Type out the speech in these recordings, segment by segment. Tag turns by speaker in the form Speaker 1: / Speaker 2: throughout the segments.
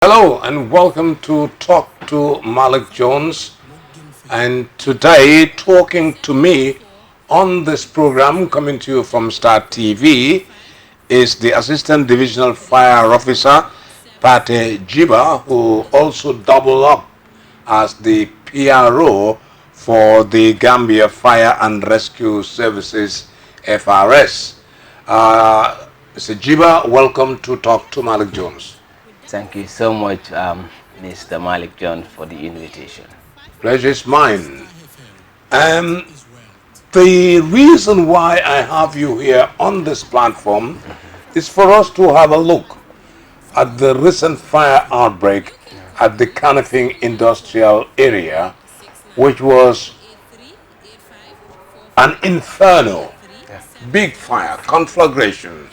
Speaker 1: Hello and welcome to Talk to Malick Jones. And today, talking to me on this program, coming to you from Star TV, is the Assistant Divisional Fire Officer, Pate Jiba, who also double up as the PRO for the Gambia Fire and Rescue Services, FRS. Mr. Jiba, welcome to Talk to Malick Jones.
Speaker 2: Thank you so much, Mr. Malick John, for the invitation.
Speaker 1: Pleasure is mine. Um, the reason why I have you here on this platform is for us to have a look at the recent fire outbreak at the Canifing Industrial Area, which was an inferno,
Speaker 2: Yeah.
Speaker 1: big fire, conflagration.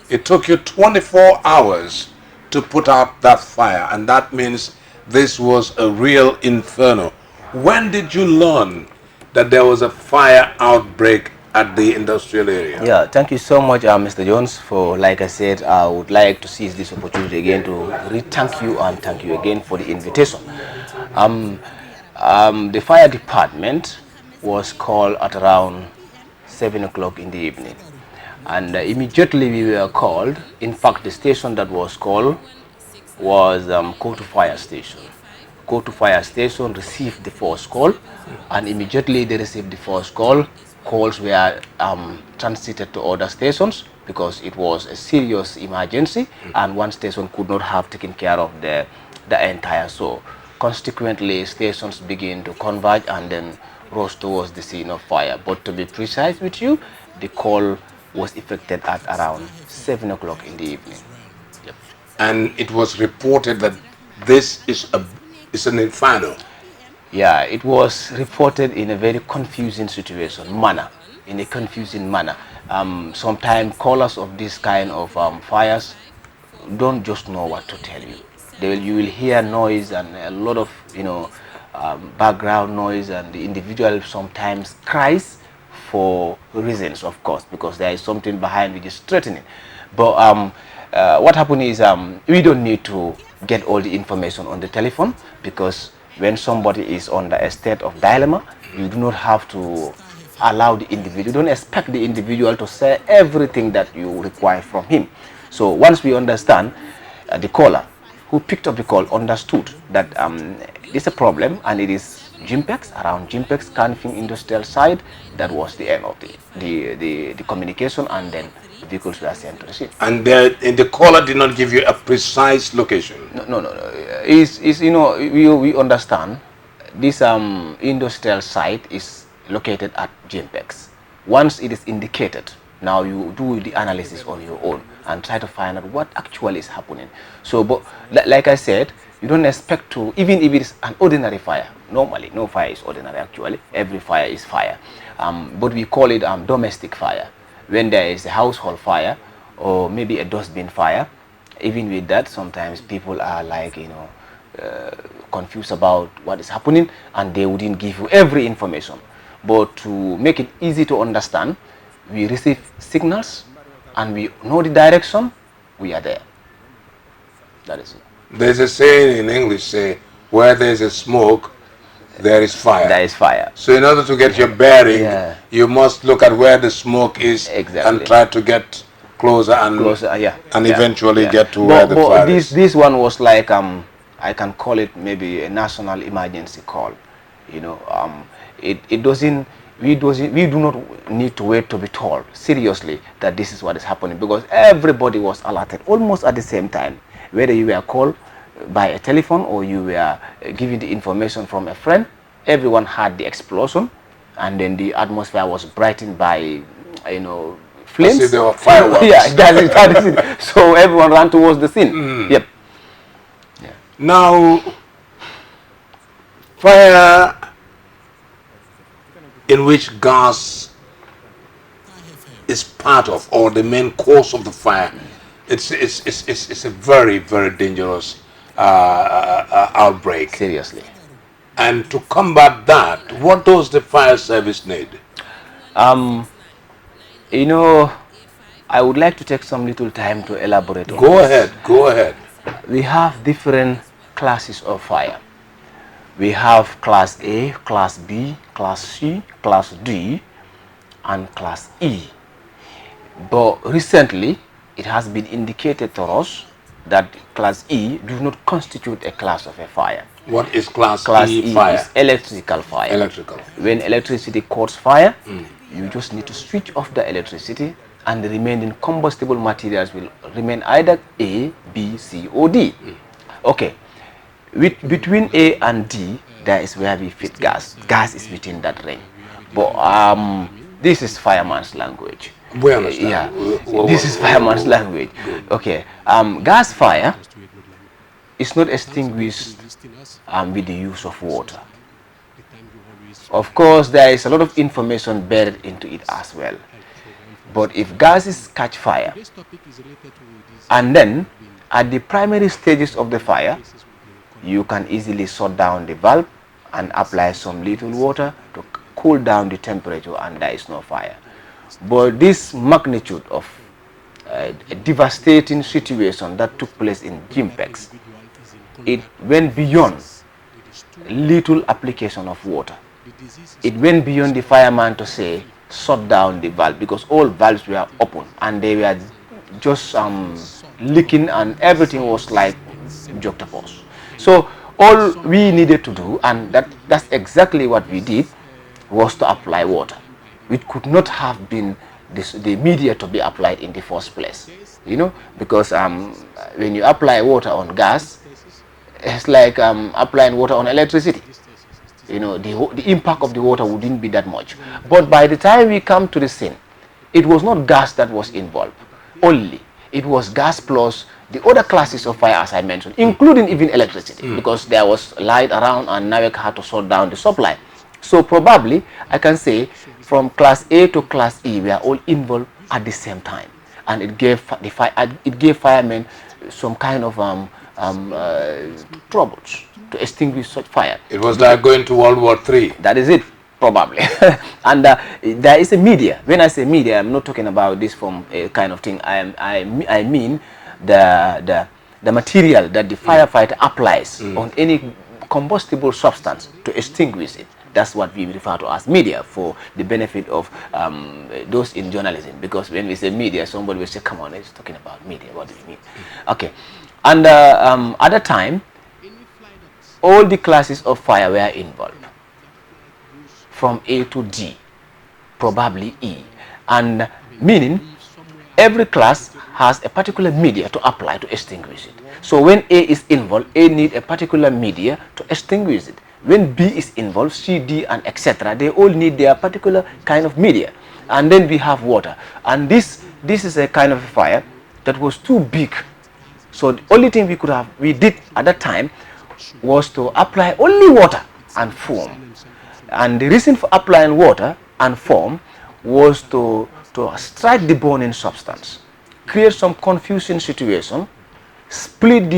Speaker 1: It took you 24 hours to put out that fire, and that means this was a real inferno. When did you learn that there was a fire outbreak at the industrial area?
Speaker 2: Yeah, thank you so much, Mr. Jones, for, like I said, I would like to seize this opportunity again to re-thank you and thank you again for the invitation. The fire department was called at around 7 o'clock in the evening. And immediately we were called. In fact, the station that was called was Kotu Fire Station. Kotu Fire Station received the first call, and immediately they received the first call. Calls were transited to other stations because it was a serious emergency, and one station could not have taken care of the entire. So consequently, stations began to converge and then rush towards the scene of fire. But to be precise with you, the call was effected at around 7 o'clock in the evening. Yep.
Speaker 1: And it was reported that this is an inferno.
Speaker 2: Yeah, it was reported in a very confusing in a confusing manner. Sometimes callers of this kind of fires don't just know what to tell you. You will hear noise and a lot of background noise, and the individual sometimes cries for reasons, of course, because there is something behind which is threatening. But what happened is we don't need to get all the information on the telephone, because when somebody is under a state of dilemma, you do not have to allow the individual, you don't expect the individual to say everything that you require from him. So once we understand, the caller who picked up the call understood that it's a problem and it is Jimpex, around Jimpex, Canifing Industrial Site. That was the end of the communication, and then the vehicles were sent to the scene.
Speaker 1: And the caller did not give you a precise location?
Speaker 2: No. We understand this industrial site is located at Jimpex. Once it is indicated, now you do the analysis on your own and try to find out what actually is happening. So, but like I said, you don't expect to, even if it is an ordinary fire. Normally, no fire is ordinary actually. Every fire is fire. But we call it domestic fire. When there is a household fire or maybe a dustbin fire, even with that, sometimes people are like, confused about what is happening, and they wouldn't give you every information. But to make it easy to understand, we receive signals and we know the direction, we are there. That is it.
Speaker 1: There's a saying in English, say, where there's a smoke, there is fire.
Speaker 2: There is fire.
Speaker 1: So in order to get your bearing, you must look at where the smoke is and try to get closer and eventually get to where the fire is.
Speaker 2: This one was like, I can call it maybe a national emergency call. It doesn't, we do not need to wait to be told seriously that this is what is happening, because everybody was alerted almost at the same time. Whether you were called by a telephone or you were given the information from a friend, everyone had the explosion, and then the atmosphere was brightened by, flames.
Speaker 1: There were fireworks.
Speaker 2: Yeah, that is it. So everyone ran towards the scene. Yep.
Speaker 1: Yeah. Now, fire in which gas is part of, or the main cause of the fire, it's a very, very dangerous outbreak.
Speaker 2: Seriously.
Speaker 1: And to combat that, what does the fire service need?
Speaker 2: I would like to take some little time to elaborate on
Speaker 1: Go
Speaker 2: this.
Speaker 1: ahead.
Speaker 2: We have different classes of fire. We have class A, class B, class C, class D, and class E. But recently, it has been indicated to us that class E do not constitute a class of a fire.
Speaker 1: What is class
Speaker 2: Class
Speaker 1: E
Speaker 2: E
Speaker 1: fire?
Speaker 2: is electrical fire.
Speaker 1: Electrical.
Speaker 2: When electricity causes fire, you just need to switch off the electricity and the remaining combustible materials will remain either A, B, C, or D. Okay, between A and D, that is where we fit gas. Gas is within that range. But this is fireman's language.
Speaker 1: We understand.
Speaker 2: Yeah, this is fireman's language. Okay, gas fire is not extinguished with the use of water. Of course, there is a lot of information buried into it as well. But if gases catch fire, and then at the primary stages of the fire, you can easily shut down the valve and apply some little water to cool down the temperature, and there is no fire. But this magnitude of a devastating situation that took place in Jimpex, it went beyond little application of water. It went beyond the fireman to say, shut down the valve, because all valves were open and they were just leaking and everything was like juxtaposed. So all we needed to do, and that's exactly what we did, was to apply water. It could not have been the media to be applied in the first place, you know, because when you apply water on gas, it's like applying water on electricity. You know, the impact of the water wouldn't be that much. But by the time we come to the scene, it was not gas that was involved only. It was gas plus the other classes of fire, as I mentioned, including even electricity, because there was light around and NAWEC had to shut down the supply. So probably I can say from class A to class E, we are all involved at the same time, and it gave firemen some kind of troubles to extinguish such fire.
Speaker 1: It was like going to World War III.
Speaker 2: That is it, probably. And there is a media. When I say media, I'm not talking about this from a kind of thing. I mean the material that the firefighter applies on any combustible substance to extinguish it. That's what we refer to as media, for the benefit of those in journalism. Because when we say media, somebody will say, come on, it's talking about media. What do you mean? Okay. And at the time, all the classes of fire were involved, from A to D, probably E. And meaning, every class has a particular media to apply to extinguish it. So when A is involved, A needs a particular media to extinguish it. When B is involved, C, D, and etc., they all need their particular kind of media. And then we have water. And this is a kind of fire that was too big. So the only thing we did at that time was to apply only water and foam. And the reason for applying water and foam was to strike the burning substance, create some confusing situation, split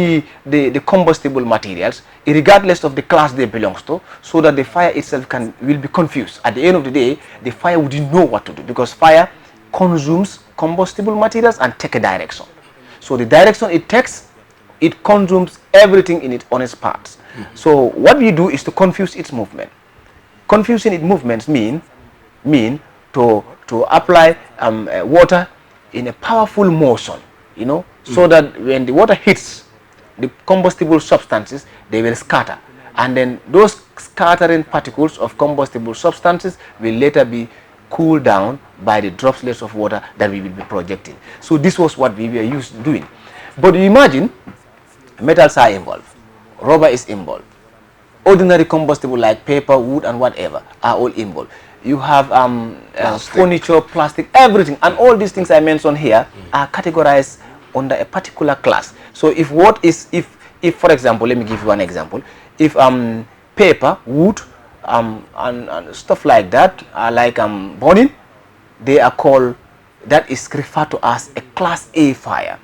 Speaker 2: the combustible materials regardless of the class they belongs to, so that the fire itself will be confused. At the end of the day, the fire wouldn't know what to do, because fire consumes combustible materials and take a direction. So the direction it takes, it consumes everything on its parts. So what we do is to confuse its movement. Confusing its movements mean to apply water in a powerful motion, you know, so that when the water hits the combustible substances, they will scatter, and then those scattering particles of combustible substances will later be cooled down by the droplets of water that we will be projecting. So this was what we were doing. But imagine, metals are involved, rubber is involved, ordinary combustible like paper, wood, and whatever are all involved. You have furniture, plastic, everything, and all these things I mentioned here are categorized under a particular class. So if for example, let me give you one example. If paper, wood, and stuff like that are like burning, they are called, that is referred to as a class A fire.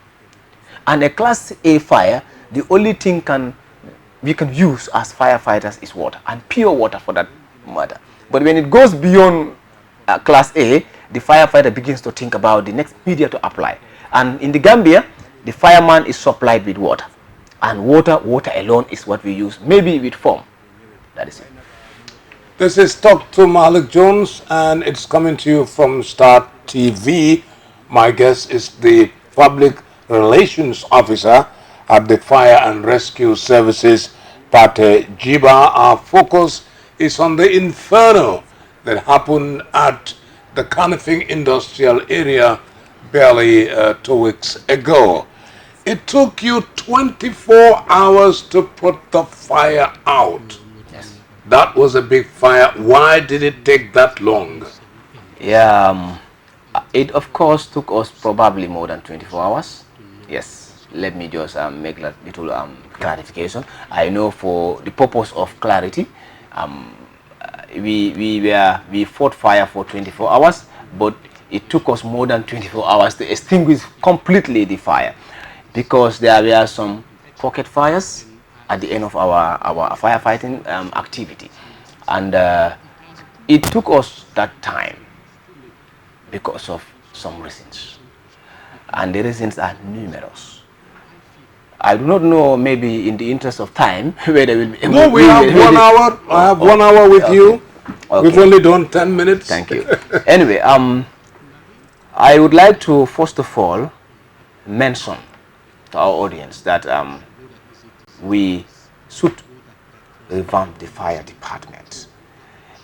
Speaker 2: And a class A fire, the only thing we can use as firefighters is water, and pure water for that matter. But when it goes beyond class A, the firefighter begins to think about the next media to apply. And in the Gambia, the fireman is supplied with water. And water alone is what we use, maybe with foam. That is it.
Speaker 1: This is Talk to Malick Jones, and it's coming to you from Start TV. My guest is the Public Relations Officer at the Fire and Rescue Services, Pate Jiba. Our focus is on the inferno that happened at the Canifing Industrial Area barely 2 weeks ago. It took you 24 hours to put the fire out.
Speaker 2: Yes.
Speaker 1: That was a big fire. Why did it take that long?
Speaker 2: Yeah, it of course took us probably more than 24 hours. Yes, let me just make that little clarification. I know for the purpose of clarity, we fought fire for 24 hours, but it took us more than 24 hours to extinguish completely the fire, because there were some pocket fires at the end of our firefighting activity, and it took us that time because of some reasons, and the reasons are numerous. I do not know, maybe in the interest of time, whether we'll be able.
Speaker 1: No, we have 1 hour. I have 1 hour with you.
Speaker 2: Okay.
Speaker 1: We've only done 10 minutes.
Speaker 2: Thank you. Anyway, I would like to first of all mention to our audience that we should revamp the fire department.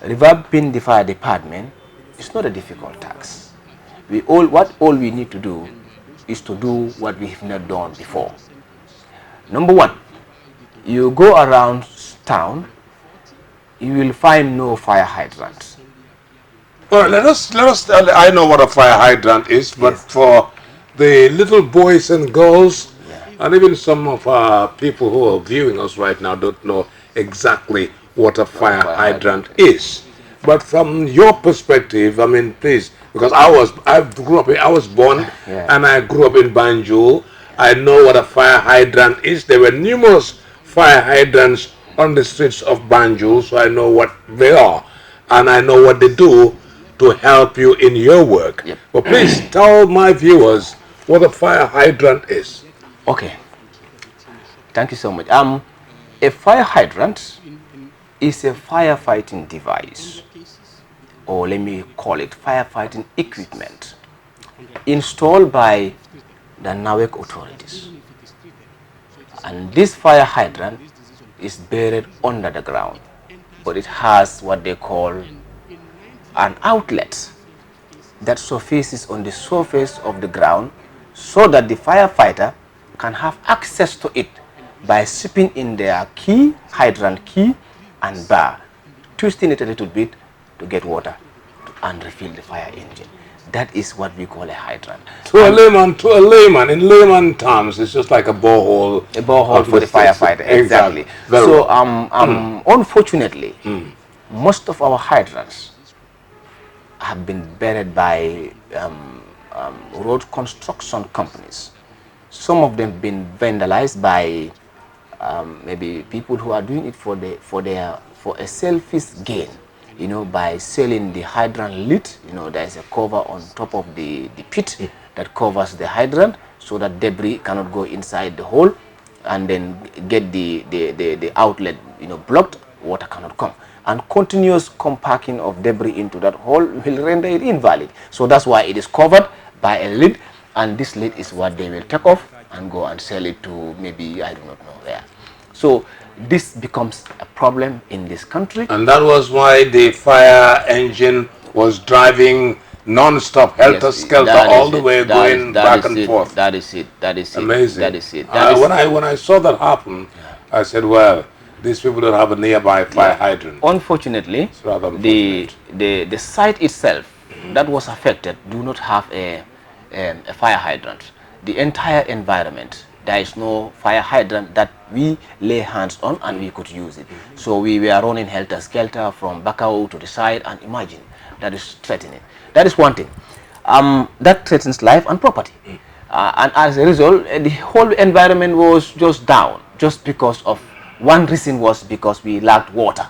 Speaker 2: Revamping the fire department is not a difficult task. What we need to do is to do what we have not done before. Number one, you go around town, you will find no fire hydrants.
Speaker 1: Well, let us. I know what a fire hydrant is, but
Speaker 2: Yes.
Speaker 1: for the little boys and girls,
Speaker 2: Yeah.
Speaker 1: and even some of our people who are viewing us right now don't know exactly what a fire hydrant is. But from your perspective, I mean, please, because I was born
Speaker 2: Yeah.
Speaker 1: and I grew up in Banjul. I know what a fire hydrant is. There were numerous fire hydrants on the streets of Banjul, so I know what they are, and I know what they do to help you in your work.
Speaker 2: Yep.
Speaker 1: But please tell my viewers what a fire hydrant is.
Speaker 2: Okay. Thank you so much. A fire hydrant is a firefighting device, or let me call it firefighting equipment, installed by the NAWEC authorities. And this fire hydrant is buried under the ground, but it has what they call an outlet that surfaces on the surface of the ground, so that the firefighter can have access to it by slipping in their hydrant key and bar, twisting it a little bit to get water and refill the fire engine. That is what we call a hydrant.
Speaker 1: To a layman, in layman terms, it's just like a borehole.
Speaker 2: A borehole for the firefighter, exactly.
Speaker 1: Very
Speaker 2: So,
Speaker 1: well.
Speaker 2: unfortunately, most of our hydrants have been buried by road construction companies. Some of them been vandalized by maybe people who are doing it for a selfish gain. You know, by selling the hydrant lid. You know, there is a cover on top of the pit that covers the hydrant, so that debris cannot go inside the hole and then get the outlet, you know, blocked. Water cannot come, and continuous compacting of debris into that hole will render it invalid. So that's why it is covered by a lid, and this lid is what they will take off and go and sell it to, maybe, I do not know where. So this becomes a problem in this country.
Speaker 1: And that was why the fire engine was driving non-stop, helter-skelter, all the way, going back and forth.
Speaker 2: That is it. That is it.
Speaker 1: Amazing.
Speaker 2: That is it.
Speaker 1: When I saw that happen, I said, well, these people don't have a nearby fire hydrant.
Speaker 2: Unfortunately,
Speaker 1: It's rather unfortunate.
Speaker 2: the site itself that was affected do not have a fire hydrant. The entire environment, there is no fire hydrant that we lay hands on and we could use it. So we were running helter-skelter from Bakau to the side, and imagine, that is threatening. That is one thing. That threatens life and property. And as a result, the whole environment was just down, just because of one reason, was because we lacked water.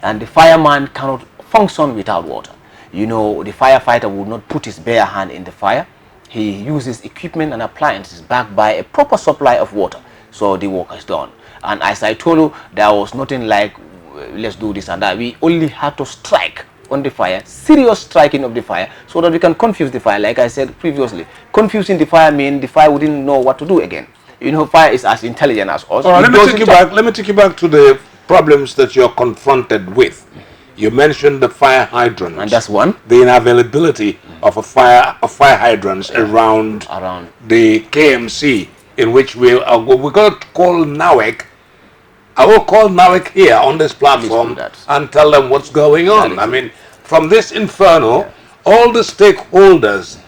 Speaker 2: And the fireman cannot function without water. You know, the firefighter would not put his bare hand in the fire. He uses equipment and appliances backed by a proper supply of water So the work is done. And as I told you, there was nothing like let's do this and that. We only had to strike on the fire, serious striking of the fire, so that we can confuse the fire. Like I said previously, confusing the fire means the fire wouldn't know what to do again. You know, fire is as intelligent as us.
Speaker 1: Let me take you back. Let me take you back to the problems that you're confronted with. You mentioned the fire hydrants,
Speaker 2: and that's one.
Speaker 1: The inavailability of fire hydrants around the KMC, in which we're going to call NAWEC. I will call NAWEC here on this platform and tell them what's going on. I mean, from this inferno, all the stakeholders,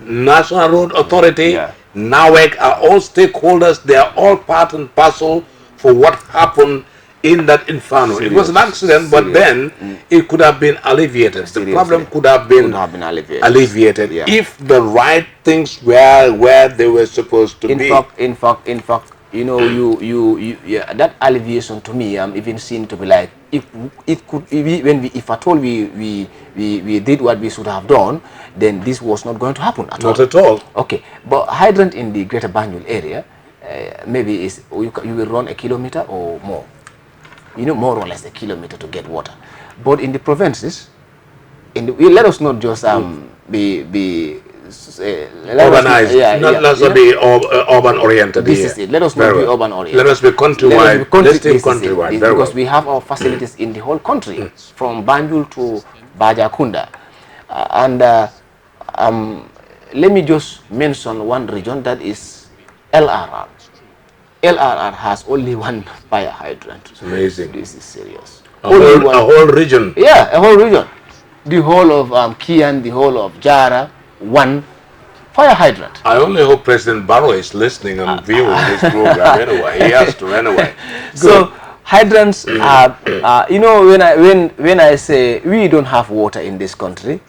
Speaker 1: National Road Authority, NAWEC, are all stakeholders. They are all part and parcel for what happened in that inferno. It was an accident, but then it could have been alleviated. The problem could have been alleviated if the right things were where they were supposed to be.
Speaker 2: In fact, you know, that alleviation to me, I'm even seen to be like, if it could, if at all we did what we should have done, then this was not going to happen at all.
Speaker 1: Not at all.
Speaker 2: Okay, but hydrant in the Greater Banjul area, maybe is you will run a kilometer or more. You know, more or less a kilometer to get water. But in the provinces, let us not just be
Speaker 1: urbanized. Let's not be urban oriented.
Speaker 2: This is it. Let us not be urban oriented.
Speaker 1: Let us be countrywide. Let's think countrywide.
Speaker 2: Because we have our facilities in the whole country, from Banjul to Bajakunda, let me just mention one region, that is LRR. LRR has only one fire hydrant.
Speaker 1: It's amazing.
Speaker 2: This is serious.
Speaker 1: A whole region.
Speaker 2: Yeah, a whole region. The whole of Kian, the whole of Jara, one fire hydrant.
Speaker 1: I only hope President Barrow is listening and viewing this program anyway. He has to anyway.
Speaker 2: So hydrants are, you know, when I say we don't have water in this country,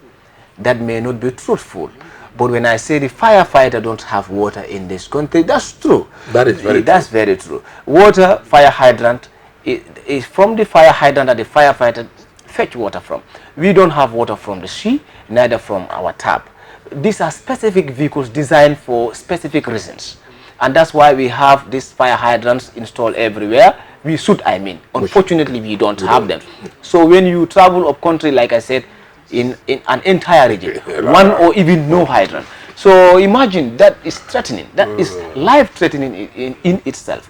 Speaker 2: that may not be truthful. But when I say the firefighter don't have water in this country, that's true.
Speaker 1: That is very true.
Speaker 2: That's very true. Water, fire hydrant, is from the fire hydrant that the firefighter fetch water from. We don't have water from the sea, neither from our tap. These are specific vehicles designed for specific reasons. And that's why we have these fire hydrants installed everywhere. We should, I mean. Unfortunately, we don't have them. So when you travel up country, like I said, in an entire region, one or even no hydrant. So imagine, that is threatening. That is life-threatening in itself.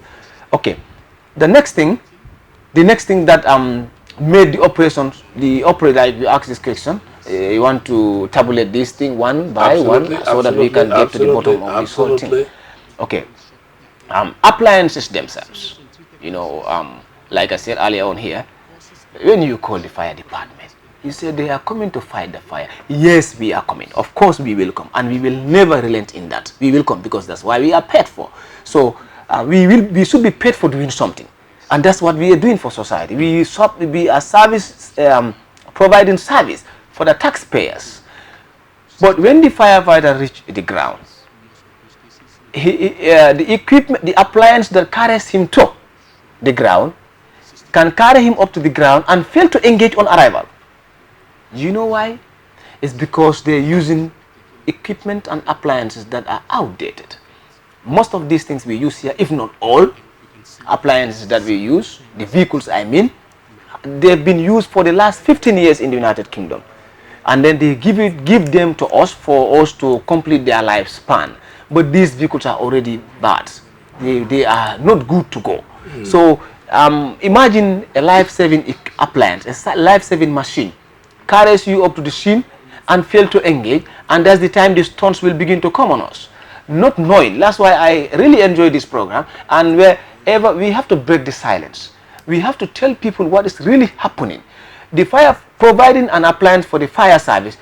Speaker 2: Okay. The next thing that made the operations, like you ask this question, you want to tabulate this thing one by one, so that we can get to the bottom of this whole thing. Okay. Appliances themselves, you know, like I said earlier on here, when you call the fire department, you say they are coming to fight the fire. Yes, we are coming. Of course we will come, and we will never relent in that. We will come because that's why we are paid for. So we should be paid for doing something, and that's what we are doing for society. We are service providing service for the taxpayers. But when the firefighter reach the ground, the equipment, the appliance that carries him to the ground, can carry him up to the ground and fail to engage on arrival. You know why? It's because they're using equipment and appliances that are outdated. Most of these things we use here, if not all appliances that we use, the vehicles I mean, they've been used for the last 15 years in the United Kingdom. And then they give them to us for us to complete their lifespan. But these vehicles are already bad. They are not good to go. So imagine a life-saving appliance, a life-saving machine carries you up to the scene and fail to engage, and that's the time the stunts will begin to come on us. Not knowing. That's why I really enjoy this program, and wherever we have to break the silence. We have to tell people what is really happening. The fire, providing an appliance for the fire service,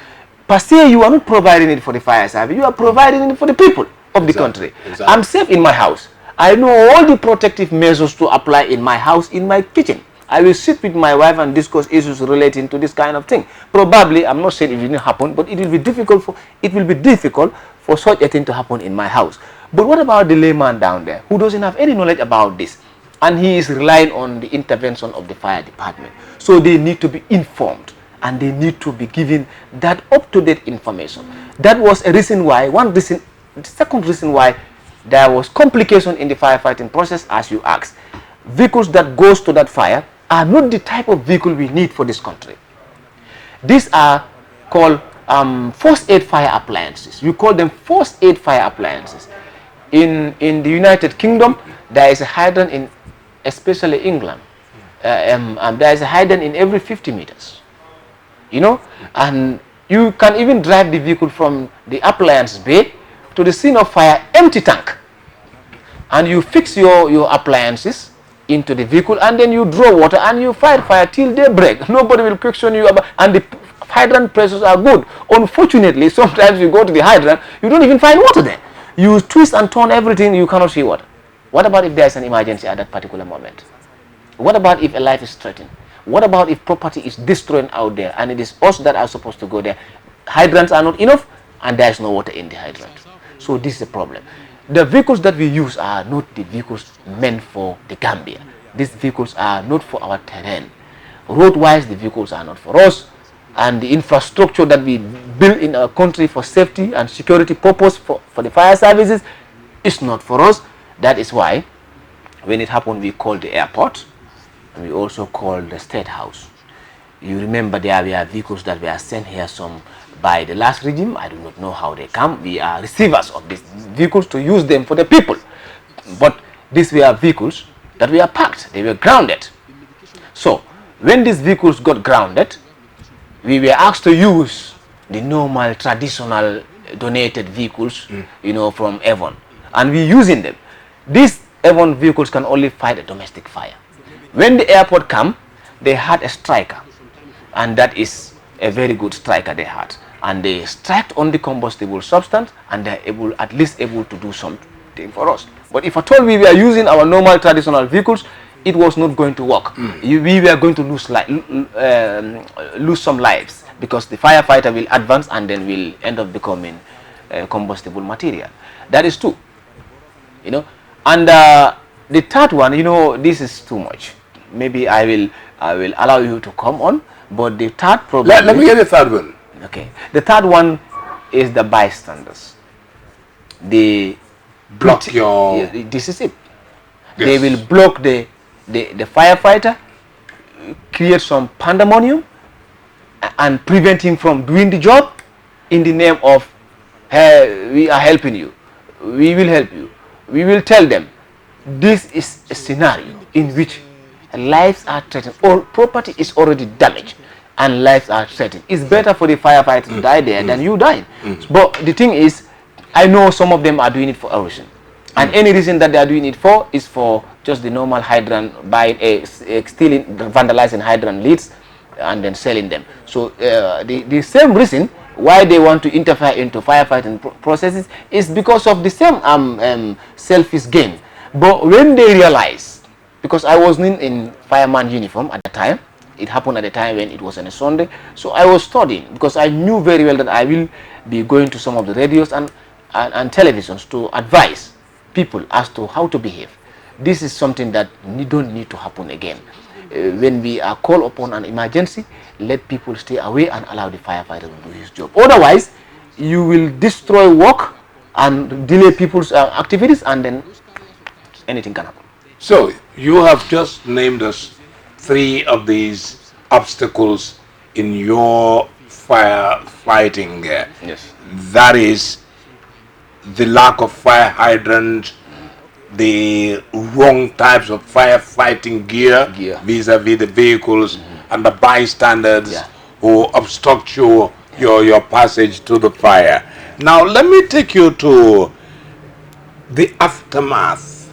Speaker 2: per se you are not providing it for the fire service, you are providing it for the people of the country. Exactly. I'm safe in my house. I know all the protective measures to apply in my house, in my kitchen. I will sit with my wife and discuss issues relating to this kind of thing. Probably, I'm not saying it didn't happen, but it will be difficult for such a thing to happen in my house. But what about the layman down there who doesn't have any knowledge about this, and he is relying on the intervention of the fire department? So they need to be informed, and they need to be given that up-to-date information. That was a reason why, the second reason why there was complication in the firefighting process, as you asked. Vehicles that goes to that fire are not the type of vehicle we need for this country. These are called first aid fire appliances. You call them first aid fire appliances. In the United Kingdom, there is a hydrant in, especially England. There is a hydrant in every 50 meters. You know, and you can even drive the vehicle from the appliance bay to the scene of fire, empty tank, and you fix your appliances into the vehicle, and then you draw water and you fight fire till daybreak. Nobody will question you about, and the hydrant pressures are good. Unfortunately, sometimes you go to the hydrant, you don't even find water there. You twist and turn everything, you cannot see water. What about if there is an emergency at that particular moment? What about if a life is threatened? What about if property is destroyed out there and it is us that are supposed to go there? Hydrants are not enough and there is no water in the hydrant. So this is a problem. The vehicles that we use are not the vehicles meant for the Gambia. These vehicles are not for our terrain. Road-wise, the vehicles are not for us. And the infrastructure that we build in our country for safety and security purpose for the fire services is not for us. That is why when it happened, we called the airport and we also called the State House. You remember there were vehicles that were sent here, some by the last regime. I do not know how they come. We are receivers of these vehicles to use them for the people. But these were vehicles that were parked. They were grounded. So when these vehicles got grounded, we were asked to use the normal traditional donated vehicles, you know, from Avon, and we're using them. These Avon vehicles can only fight a domestic fire. When the airport came, they had a striker, and that is a very good striker they had, and they striked on the combustible substance, and they're at least able to do something for us. But if at all we were using our normal traditional vehicles, it was not going to work. We were going to lose some lives, because the firefighter will advance and then will end up becoming combustible material. That is true, you know. And the third one, you know, this is too much. Maybe I will allow you to come on. But the third problem.
Speaker 1: Let me get the third one.
Speaker 2: Okay, the third one is the bystanders. They
Speaker 1: block your.
Speaker 2: This is it.
Speaker 1: Yes.
Speaker 2: They will block the firefighter, create some pandemonium, and prevent him from doing the job in the name of, hey, we are helping you, we will help you. We will tell them this is a scenario in which lives are threatened or property is already damaged and lives are threatened. It's better for the firefighter to die there than you die. But the thing is, I know some of them are doing it for a reason. And any reason that they are doing it for is for just the normal hydrant, buying, stealing, vandalizing hydrant leads and then selling them. So the same reason why they want to interfere into firefighting processes is because of the same selfish gain. But when they realize, because I was in fireman uniform at the time, it happened at the time when it was on a Sunday, so I was studying, because I knew very well that I will be going to some of the radios and televisions to advise people as to how to behave. This is something that don't need to happen again. When we are called upon an emergency, let people stay away and allow the firefighter to do his job. Otherwise, you will destroy work and delay people's activities, and then anything can happen.
Speaker 1: So you have just named us 3 of these obstacles in your firefighting.
Speaker 2: Yes.
Speaker 1: That is the lack of fire hydrant, the wrong types of firefighting gear vis-a-vis the vehicles, and the bystanders who obstruct your passage to the fire. Now let me take you to the aftermath.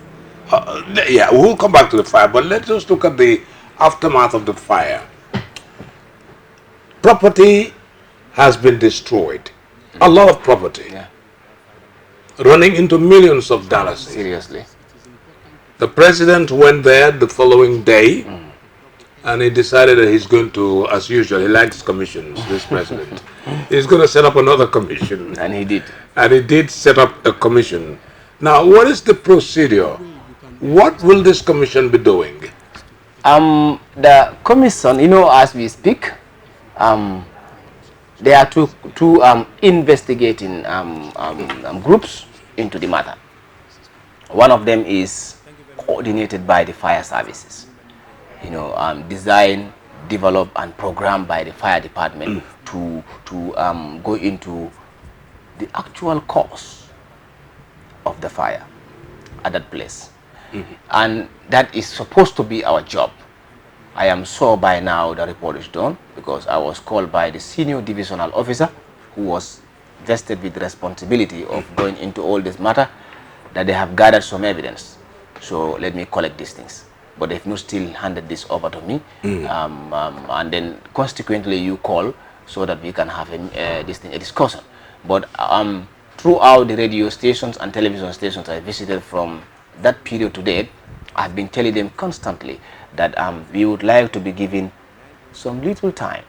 Speaker 1: We'll come back to the fire, but let's just look at the aftermath of the fire. Property has been destroyed. A lot of property. Running into millions of dollars.
Speaker 2: Seriously.
Speaker 1: The president went there the following day, and he decided that he's going to, as usual, he likes commissions, this president. He's going to set up another commission.
Speaker 2: And he did.
Speaker 1: And he did set up a commission. Now, what is the procedure? What will this commission be doing?
Speaker 2: The commission, you know, as we speak, there are two investigating groups into the matter. One of them is coordinated by the fire services. Design, develop, and program by the fire department to go into the actual cause of the fire at that place. And that is supposed to be our job. I am sure by now the report is done, because I was called by the senior divisional officer who was vested with the responsibility of going into all this matter, that they have gathered some evidence. So let me collect these things. But they've not still handed this over to me. And then consequently you call so that we can have a discussion. But throughout the radio stations and television stations I visited from that period to date, I've been telling them constantly that we would like to be given some little time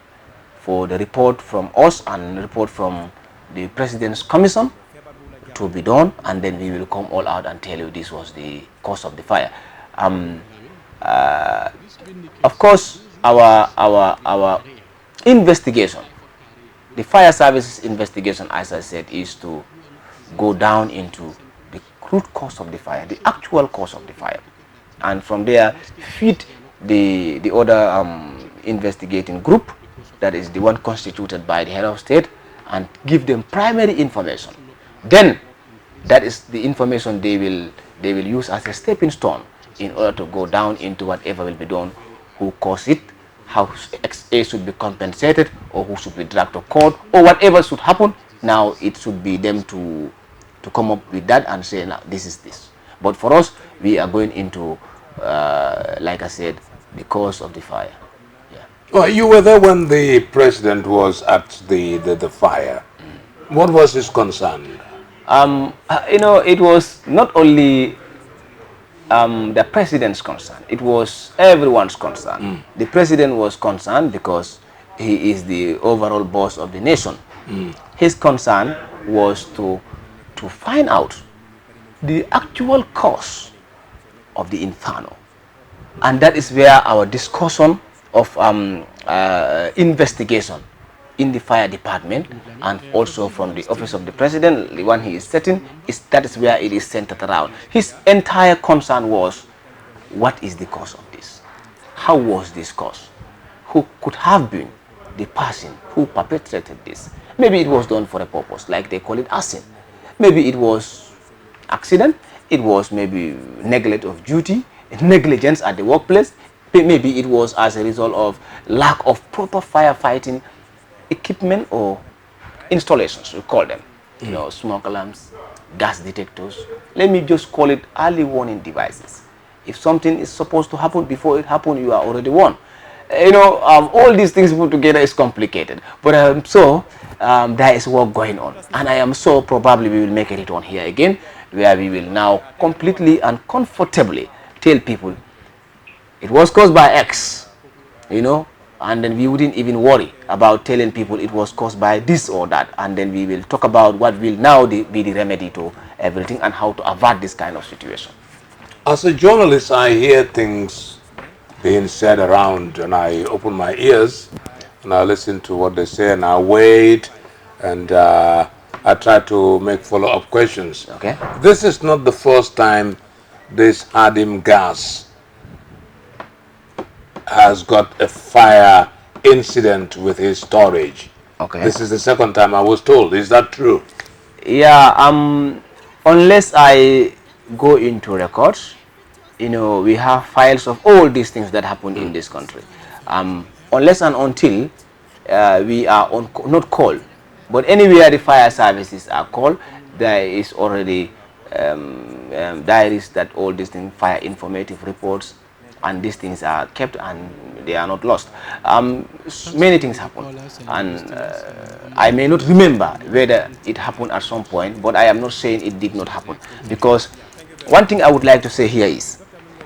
Speaker 2: for the report from us and the report from the President's Commission to be done, and then we will come all out and tell you this was the cause of the fire. Of course, our investigation, the fire services investigation, as I said, is to go down into the root cause of the fire, the actual cause of the fire, and from there feed the other investigating group, that is the one constituted by the head of state, and give them primary information. Then that is the information they will use as a stepping stone in order to go down into whatever will be done, who caused it, how A should be compensated, or who should be dragged to court, or whatever should happen. Now it should be them to come up with that and say, now this is this. But for us, we are going into like I said, the cause of the fire. Yeah.
Speaker 1: Well, you were there when the president was at the fire. What was his concern?
Speaker 2: It was not only the president's concern, it was everyone's concern. The president was concerned because he is the overall boss of the nation. His concern was to find out the actual cause of the inferno, and that is where our discussion of investigation in the fire department and also from the office of the president, the one he is setting, that is where it is centered around. His entire concern was, what is the cause of this? How was this cause? Who could have been the person who perpetrated this? Maybe it was done for a purpose, like they call it arson. Maybe it was accident. It was maybe neglect of duty, negligence at the workplace. Maybe it was as a result of lack of proper firefighting equipment or installations, we call them. Smoke alarms, gas detectors. Let me just call it early warning devices. If something is supposed to happen, before it happens, you are already warned. All these things put together is complicated. But there is work going on, and I am sure probably we will make a return here again, where we will now completely and comfortably tell people it was caused by X, and then we wouldn't even worry about telling people it was caused by this or that, and then we will talk about what will now be the remedy to everything and how to avert this kind of situation.
Speaker 1: As a journalist, I hear things being said around, and I open my ears and I listen to what they say, and I wait, and I try to make follow-up questions.
Speaker 2: Okay.
Speaker 1: This is not the first time this Hadim gas has got a fire incident with his storage.
Speaker 2: Okay.
Speaker 1: This is the second time, I was told. Is that true?
Speaker 2: Yeah. Unless I go into records, we have files of all these things that happen in this country. Unless and until we are not called, but anywhere the fire services are called, there is already diaries that all these things, fire informative reports, and these things are kept and they are not lost. Many things happen, and I may not remember whether it happened at some point, but I am not saying it did not happen, because one thing I would like to say here is,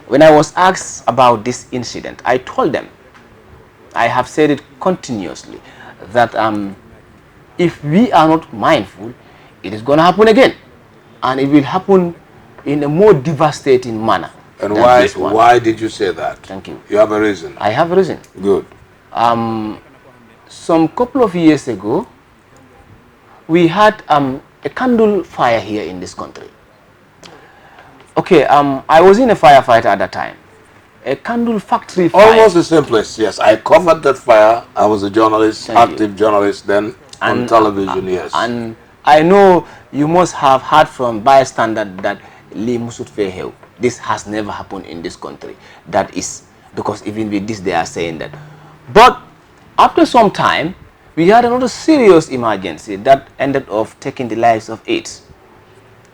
Speaker 2: when I was asked about this incident, I told them, I have said it continuously, that if we are not mindful, it is going to happen again, and it will happen in a more devastating manner.
Speaker 1: And why did you say that?
Speaker 2: Thank you.
Speaker 1: You have a reason?
Speaker 2: I have a reason.
Speaker 1: Good.
Speaker 2: Some couple of years ago, we had a candle fire here in this country. Okay, I was in a firefighter at that time. A candle factory fire.
Speaker 1: Almost the same place, yes. I covered that fire. I was a journalist,
Speaker 2: Thank you.
Speaker 1: active journalist then on television, yes.
Speaker 2: And I know you must have heard from bystander that Lee Musut Feheu. This has never happened in this country. That is because even with this they are saying that. But after some time, we had another serious emergency that ended up taking the lives of 8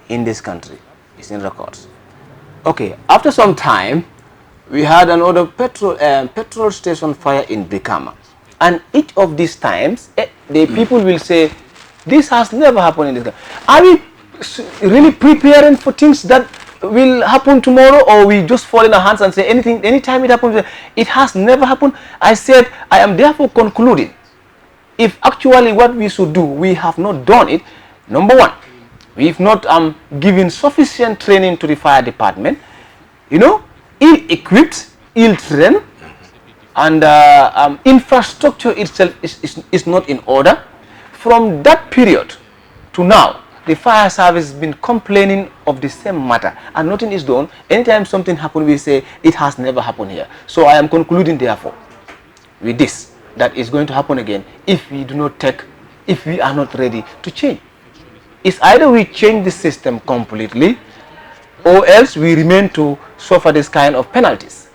Speaker 2: in this country. It's in records. Okay, after some time, we had another petrol station fire in Brikama. And each of these times, the people will say, this has never happened in this country. Are we really preparing for things that will happen tomorrow, or we just fall in our hands and say anytime it happens, it has never happened? I said, I am therefore concluding, if actually what we should do, we have not done it. Number one, we've not given sufficient training to the fire department, ill-equipped, ill-trained, and infrastructure itself is not in order. From that period to now, the fire service has been complaining of the same matter, and nothing is done. Anytime something happens, we say it has never happened here. So I am concluding, therefore, with this, that is going to happen again if we do not if we are not ready to change. It's either we change the system completely, or else we remain to suffer this kind of penalties.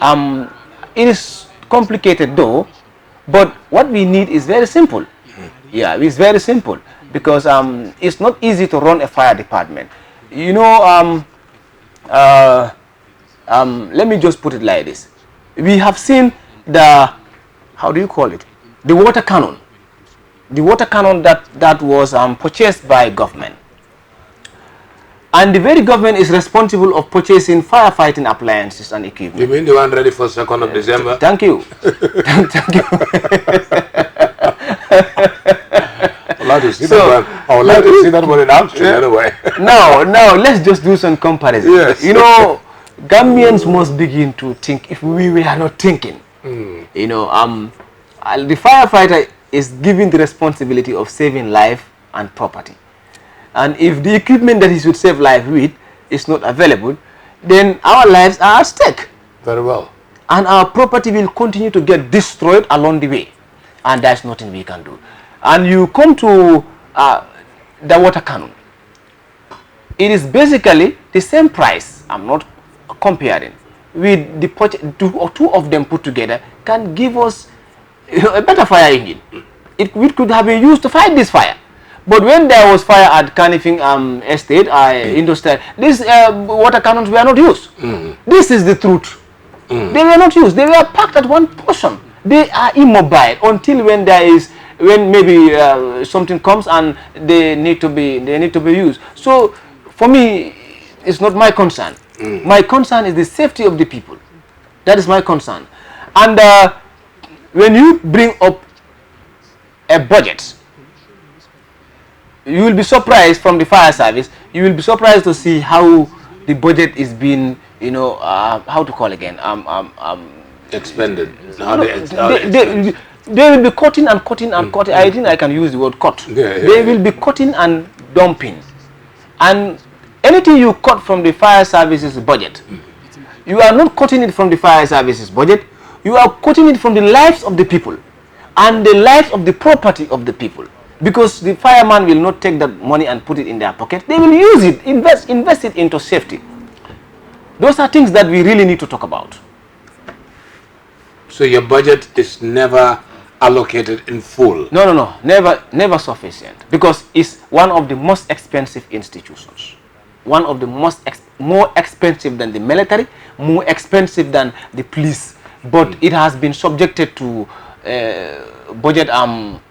Speaker 2: It is complicated though, but what we need is very simple. Yeah, it's very simple, because it's not easy to run a fire department. Let me just put it like this. We have seen the, how do you call it, the water cannon. The water cannon that was purchased by government. And the very government is responsible of purchasing firefighting appliances and equipment.
Speaker 1: You mean the one ready for 2nd of December?
Speaker 2: Thank you. Thank you.
Speaker 1: I'd like to see that one. I would like to see that one in action anyway.
Speaker 2: No, let's just do some comparison.
Speaker 1: Yes.
Speaker 2: Gambians must begin to think if we are not thinking. The firefighter is given the responsibility of saving life and property. And if the equipment that he should save life with is not available, then our lives are at stake.
Speaker 1: Very well.
Speaker 2: And our property will continue to get destroyed along the way. And there's nothing we can do. And you come to the water cannon. It is basically the same price. I'm not comparing. With the two of them put together can give us a better fire engine. It could have been used to fight this fire. But when there was fire at Canifing Estate, Industrial, these water cannons were not used. This is the truth. They were not used. They were parked at one portion. They are immobile until when maybe something comes and they need to be used. So for me, it's not my concern. My concern is the safety of the people. That is my concern. And when you bring up a budget, you will be surprised from the fire service. You will be surprised to see how the budget is being, how to call again,
Speaker 1: expended.
Speaker 2: They will be cutting and cutting and cutting. I think I can use the word cut. They will be cutting and dumping. And anything you cut from the fire services budget, you are not cutting it from the fire services budget. You are cutting it from the lives of the people and the lives of the property of the people. Because the fireman will not take that money and put it in their pocket. They will use it, invest it into safety. Those are things that we really need to talk about.
Speaker 1: So your budget is never allocated in full?
Speaker 2: No, never sufficient. Because it's one of the most expensive institutions. One of the more expensive than the military, more expensive than the police. But it has been subjected to budget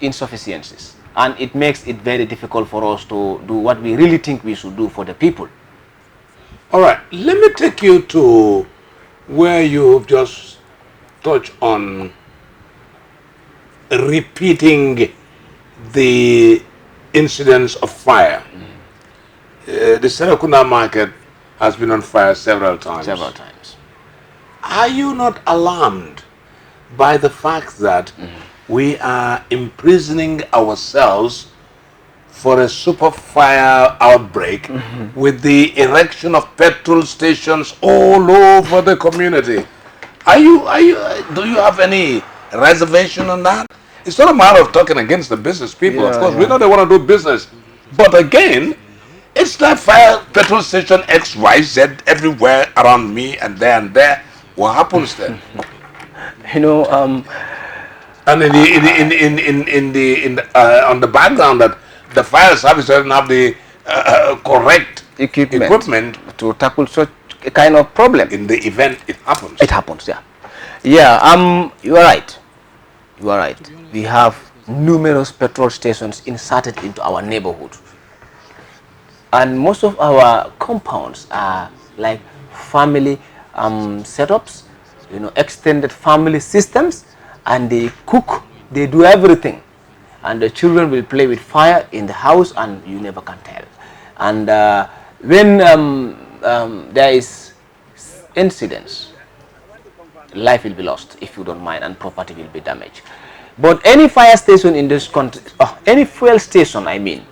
Speaker 2: insufficiencies. And it makes it very difficult for us to do what we really think we should do for the people.
Speaker 1: All right, let me take you to where you've just touched on repeating the incidents of fire. The Serakunda market has been on fire several times. Are you not alarmed by the fact that we are imprisoning ourselves for a super fire outbreak with the erection of petrol stations all over the community. Do you have any reservation on that? It's not a matter of talking against the business people. Of
Speaker 2: Yeah,
Speaker 1: course, we
Speaker 2: yeah.
Speaker 1: know they want to do business. But again, it's like fire petrol station X, Y, Z everywhere around me and there and there. What happens then?
Speaker 2: You know,
Speaker 1: And on the background that the fire service doesn't have the correct equipment
Speaker 2: to tackle such a kind of problem.
Speaker 1: in the event it happens.
Speaker 2: It happens, yeah. Yeah, you are right. You are right. We have numerous petrol stations inserted into our neighborhood. And most of our compounds are like family setups, you know, extended family systems, and they cook, they do everything. And the children will play with fire in the house and you never can tell. And when there is incidents, life will be lost if you don't mind, and property will be damaged. But any fire station in this country, any fuel station I mean,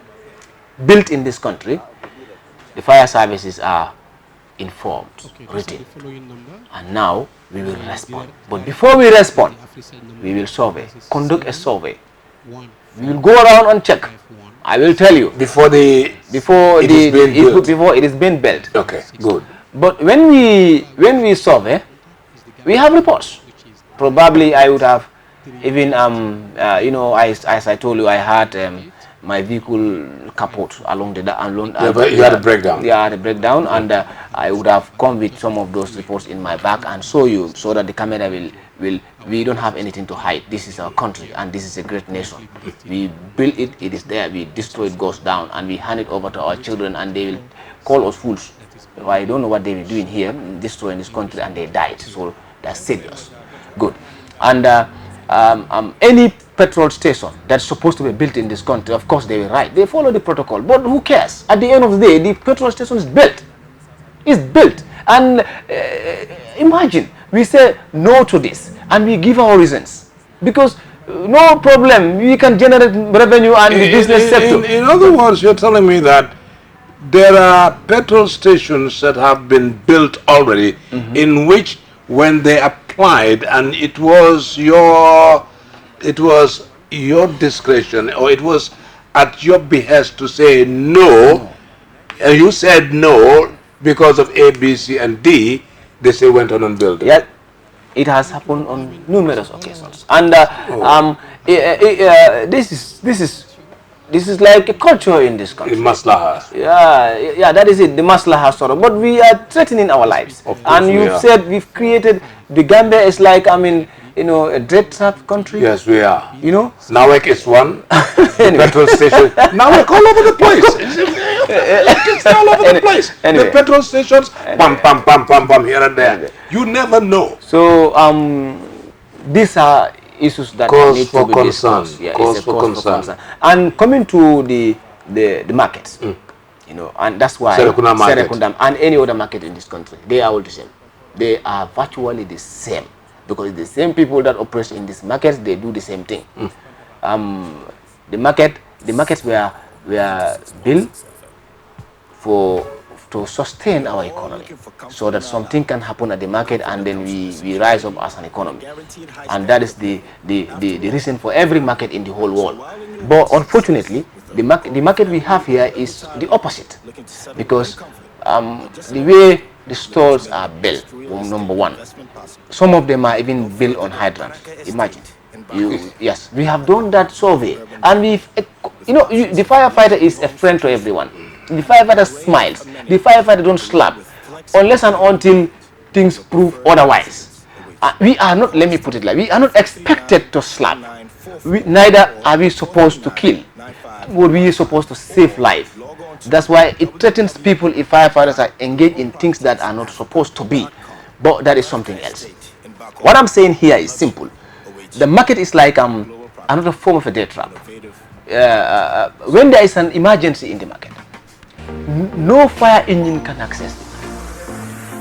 Speaker 2: built in this country, the fire services are informed, written, and now we will respond. But before we respond, we will survey, conduct a survey. We will go around and check. I will tell you
Speaker 1: Before it
Speaker 2: is being built.
Speaker 1: Okay, good.
Speaker 2: But when we survey, we have reports. Probably I would have even you know, as I told you, I had my vehicle kaput along the
Speaker 1: You had a breakdown.
Speaker 2: Yeah, I had a breakdown, and I would have come with some of those reports in my back and show you, so that the camera will we don't have anything to hide. This is our country and this is a great nation. We build it, it is there. We destroy it, goes down, and we hand it over to our children, and they will call us fools. I don't know what they were doing here, destroying this country, and they died. So that's serious. Good. And any petrol station that's supposed to be built in this country, of course they were right. They follow the protocol. But who cares? At the end of the day, the petrol station is built. It's built. And imagine, we say no to this, and we give our reasons. Because no problem, we can generate revenue and the business sector.
Speaker 1: In other words, you're telling me that there are petrol stations that have been built already, in which when they applied, and it was your discretion, or it was at your behest to say no, and you said no because of A, B, C, and D, they say went on and built it.
Speaker 2: Yeah, it has happened on numerous occasions, and this is like a culture in this country.
Speaker 1: Maslaha.
Speaker 2: Yeah, that is it, the maslaha sort of. But we are threatening our lives. And you've said we've created, the Gambia is like, I mean, you know, a dread trap country.
Speaker 1: Yes, we are.
Speaker 2: You know?
Speaker 1: Nawek is one. Anyway. Petrol station. Nawek all over the place. It's all over the place.
Speaker 2: Anyway.
Speaker 1: The petrol stations, pam, pam, pam, pam, pam, here and there.
Speaker 2: Anyway.
Speaker 1: You never know.
Speaker 2: So, these are issues that need to be discussed. Yeah,
Speaker 1: cause for concern.
Speaker 2: And coming to the markets, you know, and that's why Serekunda and any other market in this country, they are all the same. They are virtually the same, because the same people that operate in these markets, they do the same thing. The markets were built to sustain our economy, so that something can happen at the market and then we rise up as an economy. And that is the reason for every market in the whole world. But unfortunately, the market we have here is the opposite, because the way the stalls are built, number one, some of them are even built on hydrants. Imagine. Yes, we have done that survey, and we've, you know, the firefighter is a friend to everyone. The firefighter smiles. The firefighter don't slap unless and until things prove otherwise. We are not, let me put it like, we are not expected to slap. Neither are we supposed to kill. But we are supposed to save life. That's why it threatens people if firefighters are engaged in things that are not supposed to be. But that is something else. What I'm saying here is simple. The market is like another form of a death trap. When there is an emergency in the market, no fire engine can access it.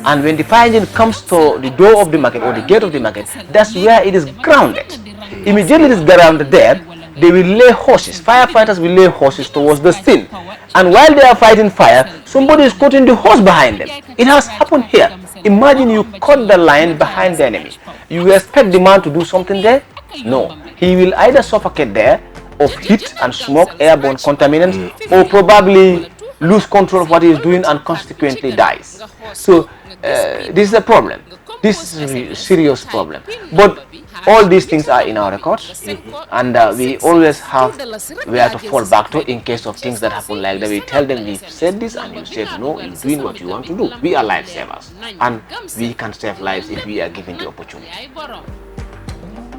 Speaker 2: And when the fire engine comes to the door of the market or the gate of the market, that's where it is grounded. Immediately it is grounded there, they will lay horses. Firefighters will lay horses towards the scene. And while they are fighting fire, somebody is cutting the horse behind them. It has happened here. Imagine you cut the line behind the enemy. You expect the man to do something there? No. He will either suffocate there of heat and smoke, airborne contaminants, or probably lose control of what he is doing and consequently dies. So this is a problem. This is a serious problem. But all these things are in our records, and we always have where to fall back to in case of things that happen like that. We tell them we've said this and you said no, you're doing what you want to do. We are lifesavers and we can save lives if we are given the opportunity.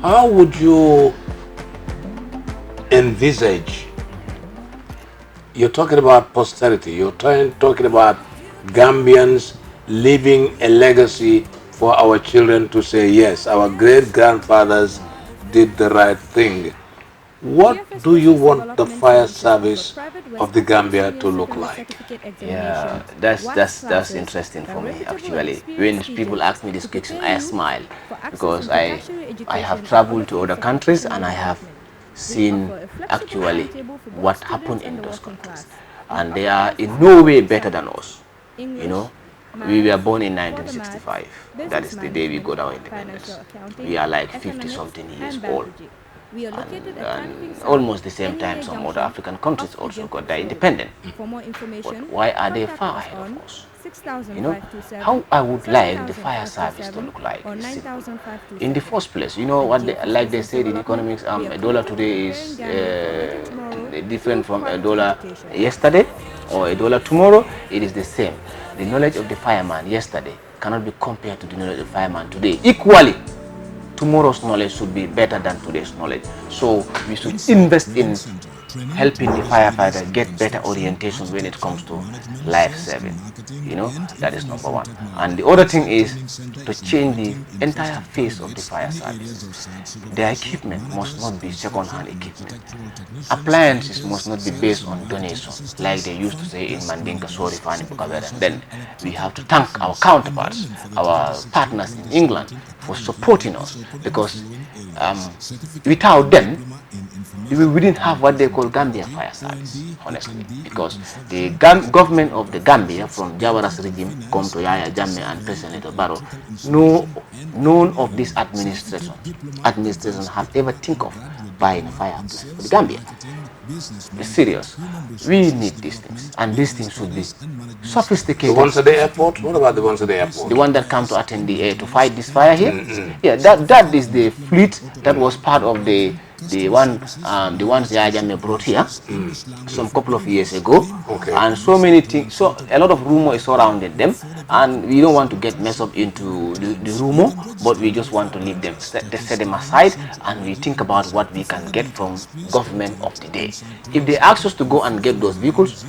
Speaker 1: How would you envisage, you're talking about posterity, you're talking about Gambians leaving a legacy for our children to say, yes, our great-grandfathers did the right thing. What do you want the fire service of the Gambia to look like?
Speaker 2: Yeah, that's interesting for me actually. When people ask me this question, I smile because I have traveled to other countries and I have seen actually what happened in those countries, and they are in no way better than us. You know, we were born in 1965. That is the day we got our independence. We are like 50 something years old. And almost the same time some other African countries also got their independence. But why are they far ahead of us? You know, how I would like the fire service to look like is simple. In the first place, you know what, like they said in economics, a dollar today is different from a dollar yesterday or a dollar tomorrow. It is the same. The knowledge of the fireman yesterday cannot be compared to the knowledge of the fireman today. Equally, tomorrow's knowledge should be better than today's knowledge. So we should invest in helping the firefighter get better orientation when it comes to life saving. You know, that is number one. And the other thing is to change the entire face of the fire service. Their equipment must not be second-hand equipment. Appliances must not be based on donations, like they used to say in Mandinka, Sori, Fani, Bukavera. Then we have to thank our counterparts, our partners in England, for supporting us, because without them, we didn't have what they call Gambia Fire Service, honestly, because the government of the Gambia, from Jawara's regime, come to Yaya Jammeh and President Barrow, none of these administrations have ever think of buying a fire apparatus for the Gambia. It's serious. We need these things, and these things should be sophisticated.
Speaker 1: The ones at the airport? What about the ones at the airport?
Speaker 2: The one that come to attend the air to fight this fire here? Yeah, that is the fleet that was part of the ones Yaya Jammeh brought here some couple of years ago.
Speaker 1: Okay.
Speaker 2: And so many things, so a lot of rumor is surrounding them, and we don't want to get messed up into the rumor, but we just want to leave them, set them aside, and we think about what we can get from government of the day. If they ask us to go and get those vehicles,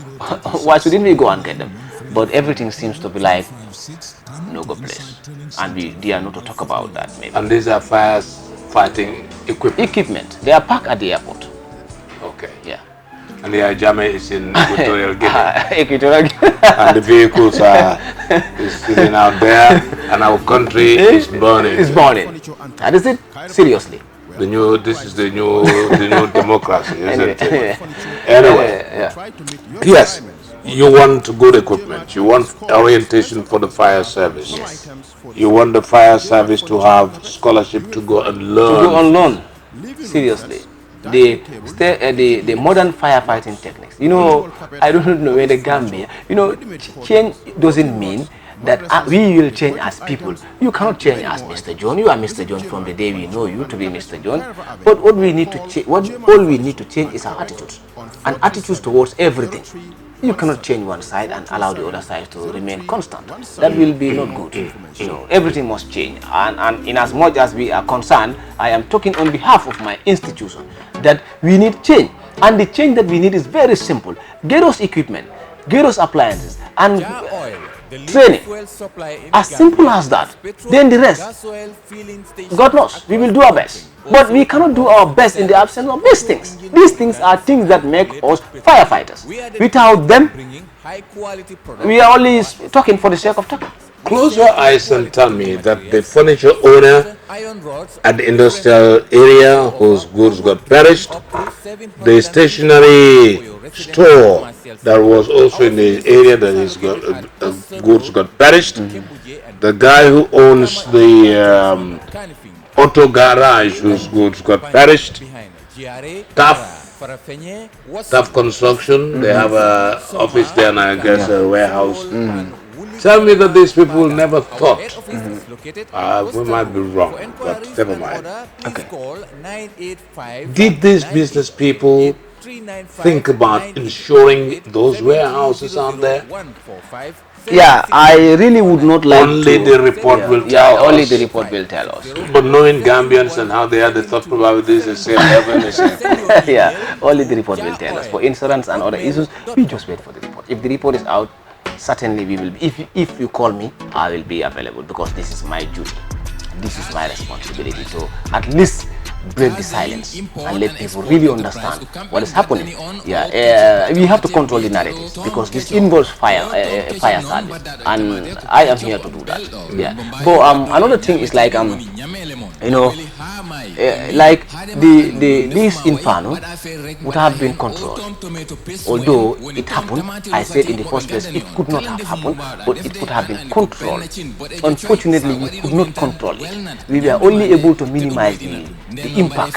Speaker 2: why shouldn't we go and get them? But everything seems to be like no go place, and we dare not to talk about that maybe.
Speaker 1: And these are firefighting
Speaker 2: equipment. They are parked at the airport.
Speaker 1: Okay.
Speaker 2: Yeah.
Speaker 1: And the Ajame is in Equatorial Guinea.
Speaker 2: Equatorial Guinea.
Speaker 1: And the vehicles are sitting out there, and our country is burning.
Speaker 2: It's burning. That is it. Seriously.
Speaker 1: This is the new democracy, isn't it? Anyway, yes, you want good equipment. You want orientation for the fire service.
Speaker 2: Yes.
Speaker 1: You want the fire service to have scholarship to go and learn.
Speaker 2: To go and learn. Seriously. The modern firefighting techniques. You know, I don't know where the Gambia. You know, change doesn't mean that we will change as people. You cannot change as Mr. John. You are Mr. John from the day we know you to be Mr. John. But what we need to change, all we need to change is our attitudes, and attitudes towards everything. You cannot change one side and allow the other side to remain constant. That will be not good. So everything must change. And in as much as we are concerned, I am talking on behalf of my institution that we need change. And the change that we need is very simple. Get us equipment, get us appliances, and training. As simple as that. Then the rest, God knows, we will do our best. But we cannot do our best in the absence of these things. These things are things that make us firefighters. Without them, we are only talking for the sake of talking.
Speaker 1: Close your eyes and tell me that the furniture owner at the industrial area whose goods got perished, the stationery store that was also in the area that his goods got perished, the guy who owns the auto garage whose goods got perished, tough construction, they have a office there and I guess a warehouse. Tell me that these people never thought, we might be wrong, but never mind. Did these business people think about insuring those warehouses out there?
Speaker 2: Yeah, I really would not like
Speaker 1: Only
Speaker 2: to.
Speaker 1: the report
Speaker 2: Yeah,
Speaker 1: will
Speaker 2: yeah,
Speaker 1: tell
Speaker 2: only
Speaker 1: us.
Speaker 2: the report will tell us.
Speaker 1: But knowing Gambians and how they are, they thought probably this is safe haven.
Speaker 2: Yeah, only the report will tell us. For insurance and other issues, we just wait for the report. If the report is out, certainly we will be. If you call me, I will be available because this is my duty. This is my responsibility. So at least break the silence and let people really understand what is happening. Yeah, we have to control the narratives because this involves fire service, and I am here to do that. Yeah, but another thing is like you know, like this inferno would have been controlled. Although it happened, I said in the first place it could not have happened, but it could have been controlled. Unfortunately, we could not control it. We were only able to minimize the impact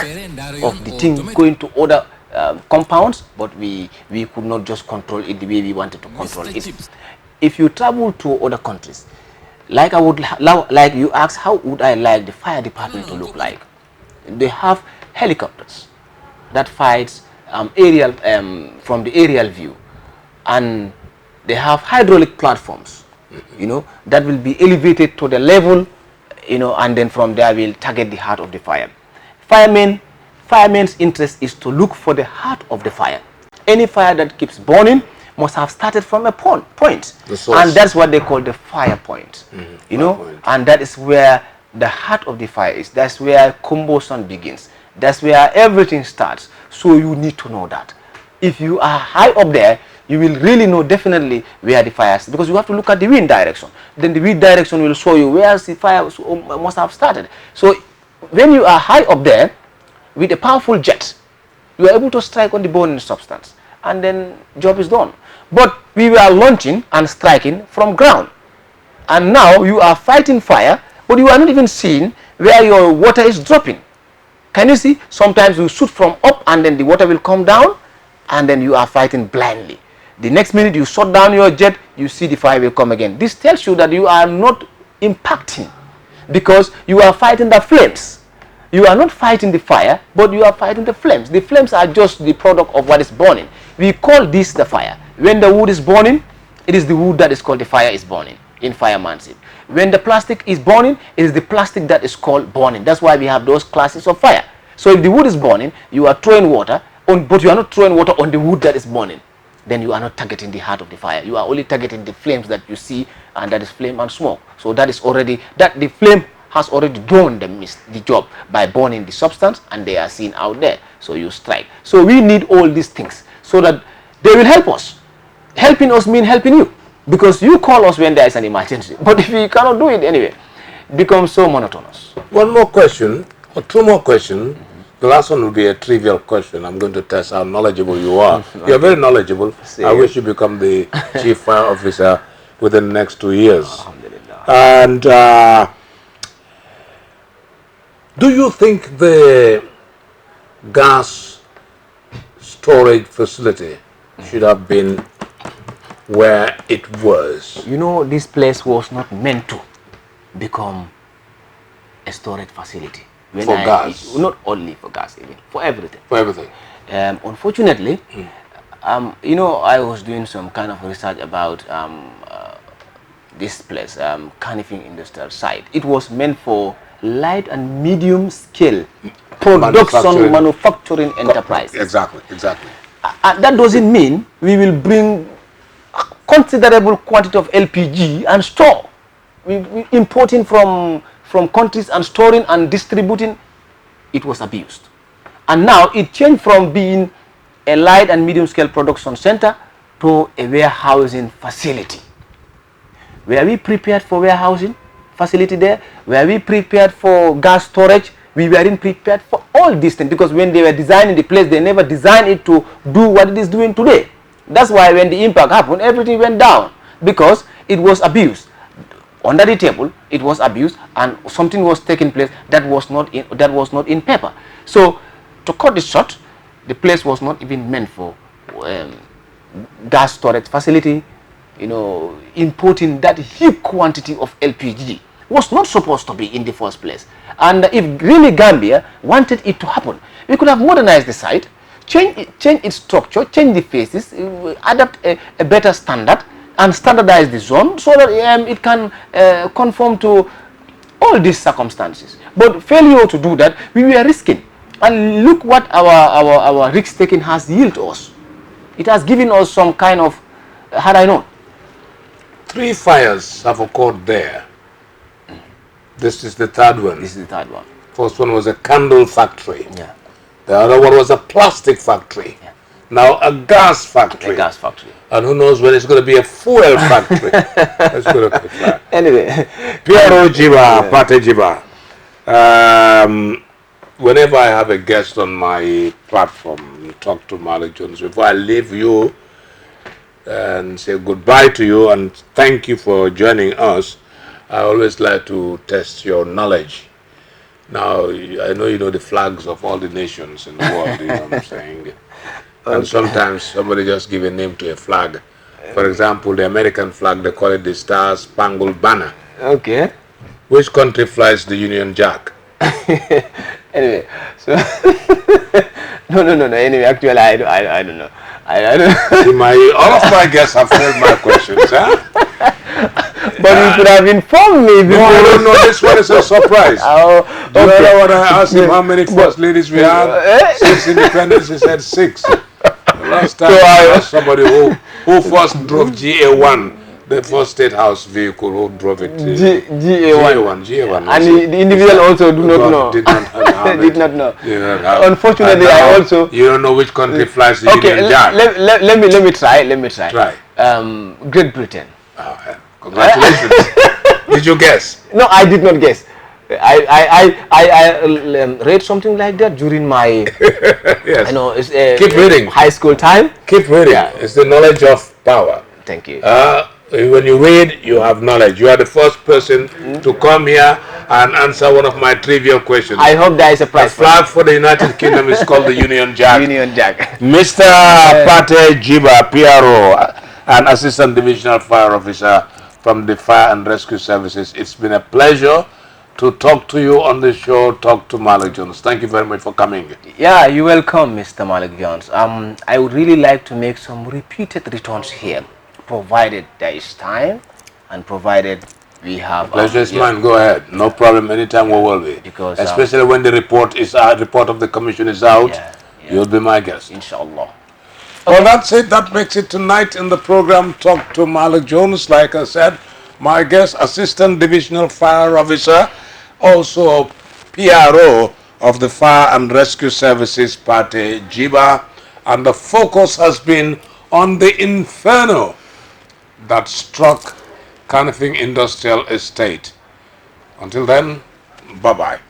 Speaker 2: of the thing going to other compounds, but we could not just control it the way we wanted to control it. If you travel to other countries, like I would like you asked, how would I like the fire department to look like? They have helicopters that fights aerial from the aerial view, and they have hydraulic platforms, that will be elevated to the level, and then from there we'll target the heart of the fire. Fireman's interest is to look for the heart of the fire. Any fire that keeps burning must have started from a point, and that's what they call the fire point. And that is where the heart of the fire is. That's where combustion begins. That's where everything starts. So you need to know that. If you are high up there, you will really know definitely where the fire is, because you have to look at the wind direction. Then the wind direction will show you where the fire must have started. So when you are high up there with a powerful jet, you are able to strike on the burning substance, and then job is done. But we were launching and striking from ground, and now you are fighting fire, but you are not even seeing where your water is dropping. Can you see? Sometimes you shoot from up and then the water will come down, and then you are fighting blindly. The next minute you shut down your jet, you see the fire will come again. This tells you that you are not impacting, because you are fighting the flames. You are not fighting the fire, but you are fighting the flames. The flames are just the product of what is burning. We call this the fire. When the wood is burning, it is the wood that is called the fire is burning in firemanship. When the plastic is burning, it is the plastic that is called burning. That's why we have those classes of fire. So if the wood is burning, you are throwing water, but you are not throwing water on the wood that is burning. Then you are not targeting the heart of the fire. You are only targeting the flames that you see, and that is flame and smoke. So that is already, that the flame has already done the job by burning the substance, and they are seen out there. So you strike. So we need all these things so that they will help us. Helping us means helping you, because you call us when there is an emergency. But if you cannot do it anyway, it becomes so monotonous.
Speaker 1: One more question, or two more questions. The last one will be a trivial question. I'm going to test how knowledgeable you are. Okay. You're very knowledgeable. I wish you become the chief fire officer within the next 2 years. And do you think the gas storage facility should have been where it was?
Speaker 2: This place was not meant to become a storage facility.
Speaker 1: Gas?
Speaker 2: Not only for gas, even for everything.
Speaker 1: For everything.
Speaker 2: Unfortunately, I was doing some kind of research about this place, Canifing Industrial Site. It was meant for light and medium scale production manufacturing enterprise.
Speaker 1: Exactly.
Speaker 2: That doesn't mean we will bring a considerable quantity of LPG and store. We importing from countries and storing and distributing. It was abused, and now it changed from being a light and medium scale production center to a warehousing facility. Were we prepared for warehousing facility there? Were we prepared for gas storage? We weren't prepared for all these things, because when they were designing the place, they never designed it to do what it is doing today. That's why when the impact happened, everything went down, because it was abused. Under the table, it was abused, and something was taking place that was not in paper. So, to cut this short, the place was not even meant for gas storage facility. Importing that huge quantity of LPG was not supposed to be in the first place. And if really Gambia wanted it to happen, we could have modernized the site, change its structure, change the faces, adapt a better standard, and standardize the zone so that it can conform to all these circumstances. But failure to do that, we were risking. And look what our risk taking has yielded us. It has given us some kind of, had I known.
Speaker 1: 3 fires have occurred there. This is the third one.
Speaker 2: This is the third one.
Speaker 1: First one was a candle factory.
Speaker 2: Yeah.
Speaker 1: The other one was a plastic factory.
Speaker 2: Yeah.
Speaker 1: Now a gas factory.
Speaker 2: A gas factory.
Speaker 1: And who knows when it's going to be a fuel factory. Let's go to quick.
Speaker 2: Anyway.
Speaker 1: Piero Jiba, Pate Jiba. Whenever I have a guest on my platform, talk to Malick Jones, before I leave you and say goodbye to you and thank you for joining us, I always like to test your knowledge. Now, I know you know the flags of all the nations in the world, you know what I'm saying? Okay. And sometimes somebody just give a name to a flag. For example, the American flag, they call it the Star Spangled Banner.
Speaker 2: Okay.
Speaker 1: Which country flies the Union Jack?
Speaker 2: Anyway, so no. Anyway, actually, I don't know. I don't.
Speaker 1: See, all of my guests have failed my questions, huh?
Speaker 2: But you could have informed me before.
Speaker 1: No, I don't know. This one is a surprise.
Speaker 2: Oh,
Speaker 1: Do you
Speaker 2: okay.
Speaker 1: know what I asked him? How many first ladies we had? Since independence, he said 6. Last time I asked somebody who first drove GA1. The first state house vehicle, who drove it? GA1.
Speaker 2: And the individual also do not know.
Speaker 1: Did not have
Speaker 2: Did not know.
Speaker 1: Did not have.
Speaker 2: Unfortunately, I also.
Speaker 1: You don't know which country flies the Union Jack.
Speaker 2: Let me try.
Speaker 1: Try.
Speaker 2: Great Britain.
Speaker 1: Oh, yeah. Congratulations. Did you guess?
Speaker 2: No, I did not guess. I read something like that during my
Speaker 1: yes.
Speaker 2: Keep
Speaker 1: reading.
Speaker 2: High school time.
Speaker 1: Keep reading. Yeah. It's the knowledge of power.
Speaker 2: Thank you.
Speaker 1: When you read, you have knowledge. You are the first person to come here and answer one of my trivial questions.
Speaker 2: I hope there is a prize.
Speaker 1: The flag for the United Kingdom is called the Union Jack.
Speaker 2: Union Jack.
Speaker 1: Mr. Pate Jiba, PRO, an Assistant Divisional Fire Officer from the Fire and Rescue Services. It's been a pleasure to talk to you on the show, talk to Malick Jones. Thank you very much for coming.
Speaker 2: Yeah, you're welcome, Mr. Malick Jones. I would really like to make some repeated returns here, provided there is time and provided we have...
Speaker 1: Pleasure is mine. Go ahead. No problem. Anytime we will be.
Speaker 2: Because,
Speaker 1: especially when the report of the commission is out, you'll be my guest.
Speaker 2: Inshallah.
Speaker 1: Well, that's it. That makes it tonight in the program Talk to Malick Jones. Like I said, my guest, Assistant Divisional Fire Officer, also PRO of the Fire and Rescue Services, Pate Jiba. And the focus has been on the inferno that struck Kanifing Industrial Estate. Until then, bye-bye.